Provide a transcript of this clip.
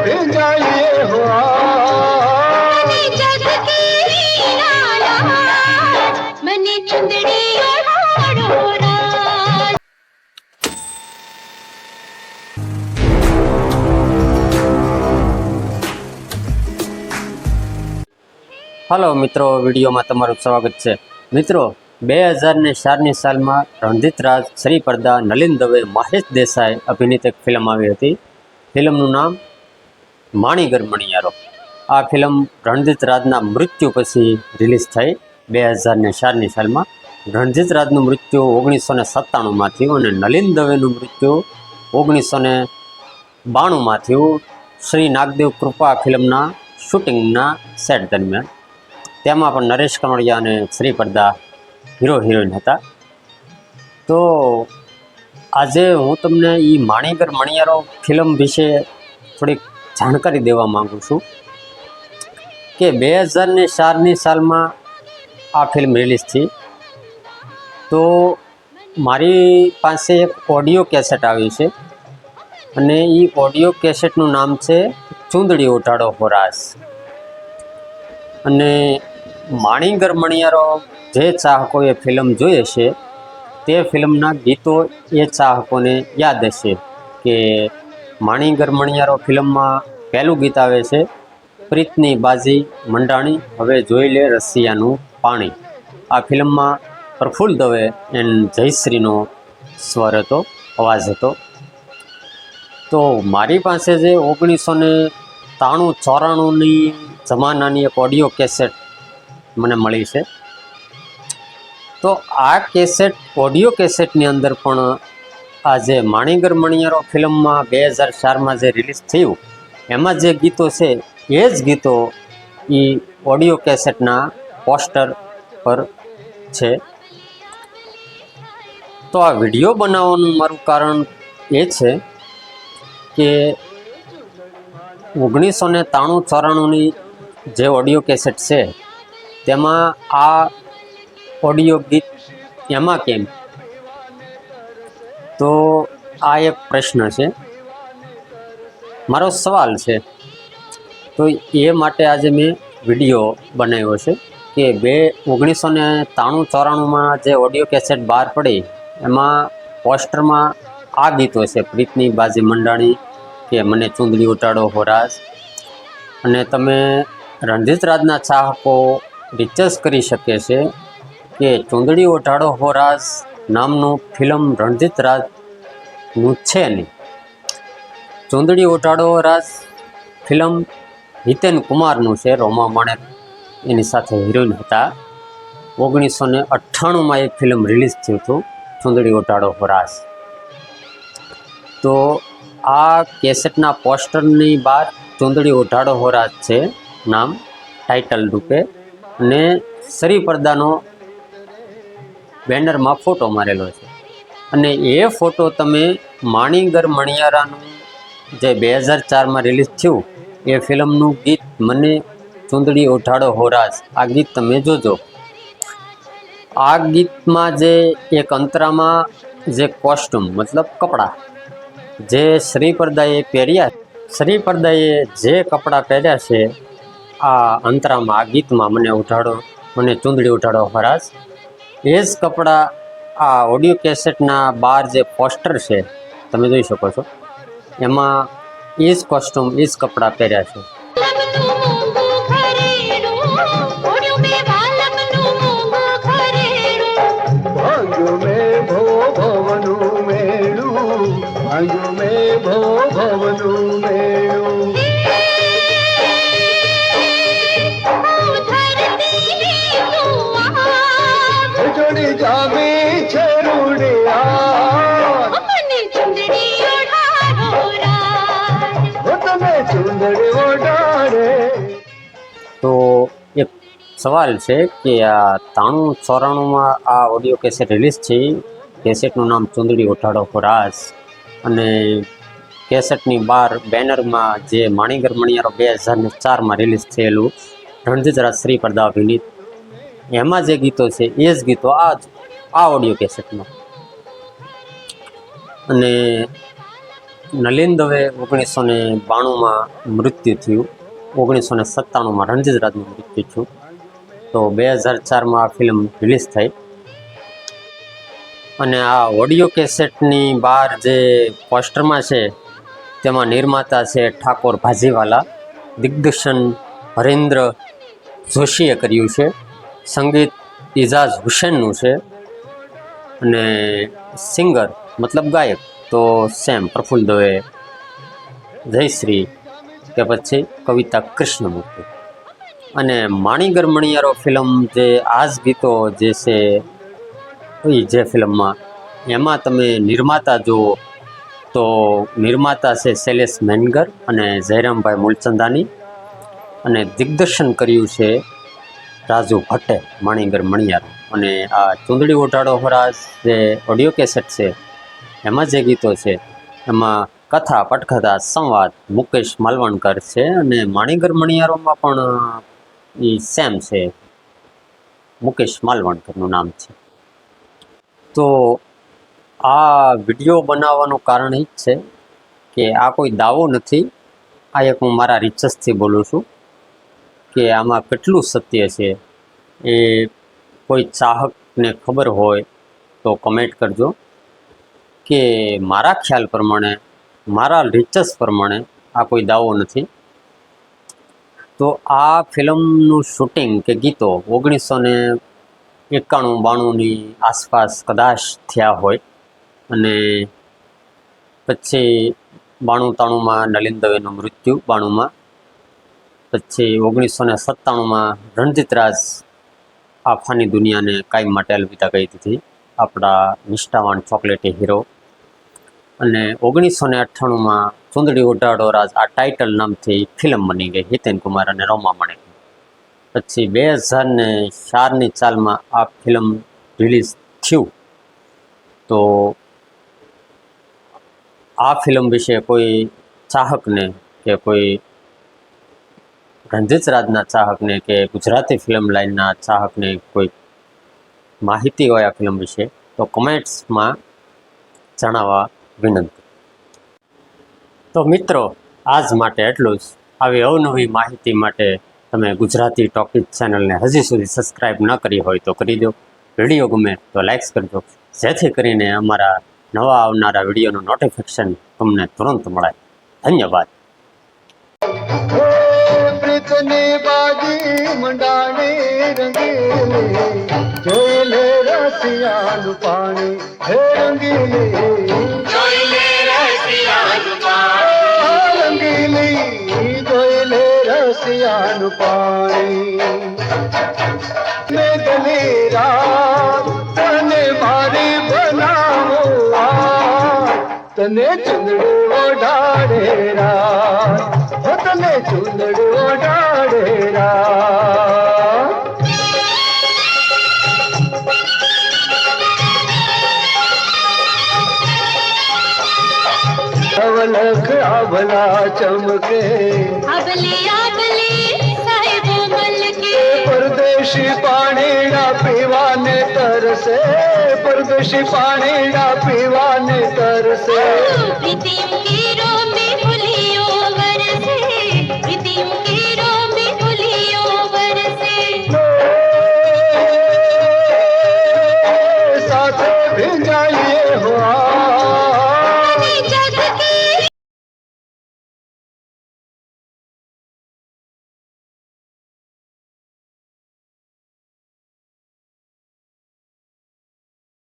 भेजाइए हो जग की मने चुंदड़ी हेलो मित्रों, वीडियो में तमारुं स्वागत है। मित्रों, 2004 साल में रणजीत राज, श्री पर्दा, नलिन दवे, महेश देसाई अभिनीत एक फिल्म आई थी। फिल्मનું नाम माणीगर मणियारो। आ फिल्म रणजीत राजना मृत्यु पछी रिलीज थई 2004 साल में। रणजीत राजनु मृत्यु 1997 में थयुं अने नलिन दवेनु मृत्यु 1992 में थयुं। श्री नागदेव कृपा फिल्मना शूटिंगना सेट दरमियान तेमां पण नरेश कनोडिया अने श्री पर्दा हीरो हीरोइन हता। तो आजे हूँ तमने ई माणीगर मणियारो फिल्म विषे थोड़ी जानकारी देवा मांगू छूं कि 2004 साल में आ फिल्म रिलीज थी। तो मारी पासे एक ऑडियो केसेट आवी छे अने ई ऑडियो केसेटनुं नाम छे चूंदड़ी उठाड़ो होरास। अने माणीगर मणियारो जे चाहकोए फिल्म जोई हशे ते फिल्मना गीतो ए चाहकोने याद हशे के माणीगर मणियारो फिल्म में पहलू गीत आवे छे प्रीतनी बाजी मंडाणी हवे जोई ले रसियानु पाणी। आ फिल्म में प्रफुल्ल दवे एंड जयश्रीनो स्वर हतो, अवाज हतो। तो मारी पासे जे 1993-94 जमानानी एक ऑडियो केसेट मने मळी छे। तो आ केसेट ऑडियो केसेटनी अंदर पण आज माणीगर मणियारो फिल्म में 2004 में जे रिलीज थयुं एमां जे गीतो छे ए ज गीतो ई ऑडियो केसेटना पोस्टर पर छे। तो आ विडियो बनाववानुं मारुं कारण ए छे के 1993-94 जे ऑडियो केसेट छे तेमां आ ऑडियो गीत एमां केम? तो आ एक प्रश्न है, मारो सवाल है। तो ये माटे आज मैं विडियो बनाव्यो छे कि 1993-94 में जे ऑडियो केसेट बहार पड़ी एमां पोस्टर में आ गीतो छे प्रीतनी बाजी मंडाणी के मने चूंदड़ी उठाड़ो होराज। अने तमे रणजीत राजना चाहको रिसर्च करी शके छे कि चूंदड़ी उठाड़ो होराज नामनु फिल्म रणजीत राजनु छे नहीं। चूंदड़ी उठाड़ो होराज फिल्म हितेन कुमारनु छे, रोमा माणेक एनी साथे हीरोइन हता। 1998 में एक फिल्म रिलीज थयुं हतुं चूंदड़ी उठाड़ो होराज। तो आ केसेटना पोस्टरनी बार चूंदड़ी उठाड़ो होराज छे नाम टाइटल रूपे ने श्री पर्दानो बेनर में फोटो मारेलो है। अने ए फोटो तमे माणीगर मणियारानु जे 2004 में रिलीज थयुं ए फिल्मनु गीत मने चूंदड़ी उठाड़ो होराज आ गीत तमे जोजो। आ गीत में जे एक अंतरामा जे कॉस्ट्यूम मतलब कपड़ा जे श्री पर्दाए पहेर्या, श्री पर्दाए जे कपड़ा पहेर्या छे आ अंतरामा आ गीत में मने उठाड़ो मने चूंदड़ी उठाड़ो होराज एज कपड़ा आ ऑडियो केसेटना बार जे पोस्टर है तमे जोई शको छो एमां एज कॉस्ट्यूम एज कपड़ा पहेर्या छे। तो एक सवाल है कि आ 93-94 में आ ऑडियो केसेट रिलीज थी। केसेटनु नाम चूंदड़ी उठाड़ो होराज अने केसेटनी बार बेनर में जे माणीगर मणियारो 2004 में रिलीज थयेलुं रणजीत राज श्री पर्दा अभिनीत एमां जे गीतो छे ए ज गीतो आ ऑडियो केसेट में। अने નલિન દવે 1992માં મૃત્યુ થયું. 1997માં રણજીત રાજનું મૃત્યુ થયું. તો 2004માં આ ફિલ્મ રિલીઝ થઈ. અને આ ઓડિયો કેસેટની બહાર જે પોસ્ટરમાં છે તેમાં નિર્માતા છે ઠાકોર ભાજીવાલા, દિગ્દર્શન હરેન્દ્ર જોશીએ કર્યું છે, સંગીત ઇજાઝ હુસેનનું છે, અને સિંગર મતલબ ગાયક તો સેમ પ્રફુલ્લ દવે, જયશ્રી કે પછી કવિતા કૃષ્ણમૂર્તિ. અને માણીગર મણિયારો ફિલ્મ જે આજ ગીતો જે છે એ જે ફિલ્મમાં એમાં તમે નિર્માતા જુઓ તો નિર્માતા છે શૈલેષ મેનગર અને જયરામભાઈ મૂલચંદાની, અને દિગ્દર્શન કર્યું છે રાજુ ભટ્ટે માણીગર મણિયારો. અને આ ચૂંદડી ઓઢાડો હોરાજ જે ઓડિયો કેસેટ છે એમાં જે ગીતો છે એમાં કથા, પટકથા, સંવાદ મુકેશ માલવણકર છે, અને માણીગર મણિયારોમાં પણ એ સેમ છે, મુકેશ માલવણકરનું નામ છે. તો આ વિડીયો બનાવવાનું કારણ એ જ છે કે આ કોઈ દાવો નથી, આ એક હું મારા રિસર્ચથી બોલું છું કે આમાં કેટલું સત્ય છે. એ કોઈ ચાહકને ખબર હોય તો કમેન્ટ કરજો કે મારા ખ્યાલ પ્રમાણે, મારા રિસર્ચ પ્રમાણે આ કોઈ દાવો નથી. તો આ ફિલ્મનું શૂટિંગ કે ગીતો 1991-92ની આસપાસ કદાચ થયા હોય, અને પછી 92-93માં નલિન દવેનું મૃત્યુ, 92માં પછી 1997માં રણજીત રાજ આ ફાની દુનિયાને કાયમ માટે અલવિદા કહી દીધી, આપણા નિષ્ઠાવાન ચોકલેટી હીરો. અને 1998માં ચૂંદડી ઓઢાડો રાજ આ ટાઇટલ નામથી ફિલ્મ બની ગઈ હિતેન કુમાર અને રોમા માણેક. પછી 2004ની ચાલમાં આ ફિલ્મ રિલીઝ થયું. તો આ ફિલ્મ વિશે કોઈ ચાહકને કે કોઈ રણજીત રાજના ચાહકને કે ગુજરાતી ફિલ્મ લાઇનના ચાહકને કોઈ માહિતી હોય આ ફિલ્મ વિશે તો કમેન્ટ્સમાં જણાવવા વિનંતી. તો મિત્રો, આજ માટે એટલું જ. આવી અવનવી માહિતી માટે તમે ગુજરાતી ટોકીઝ ચેનલને હજી સુધી સબસ્ક્રાઈબ ન કરી હોય તો કરી દો. વિડીયો ગમે તો લાઇક્સ કરજો, જેથી કરીને અમારા નવા આવનારા વિડીયોનું નોટિફિકેશન તમને તુરંત મળે. ધન્યવાદ. પ્રીતની બાજી મંડાણી રંગીલી, જોઈ લે રસિયાનું પાણી હે રંગીલી, જોઈ લે રસિયાનું પાણી રંગીલી, જોઈ લે રસિયાનું પાણી. મેઘની રાત તને મારી બનાવો, તને ચૂંદડી ઓઢાડે રાત, તને ચૂંદડી ઓઢાડે રાત. અવલખ આભલા ચમકે, અબલી અબલી સાહેબો મલકે, પરદેશી પાણીડા પીવાને તરસે, પરદેશી પાણીડા પીવાને તરસે. પ્રીતિમ કે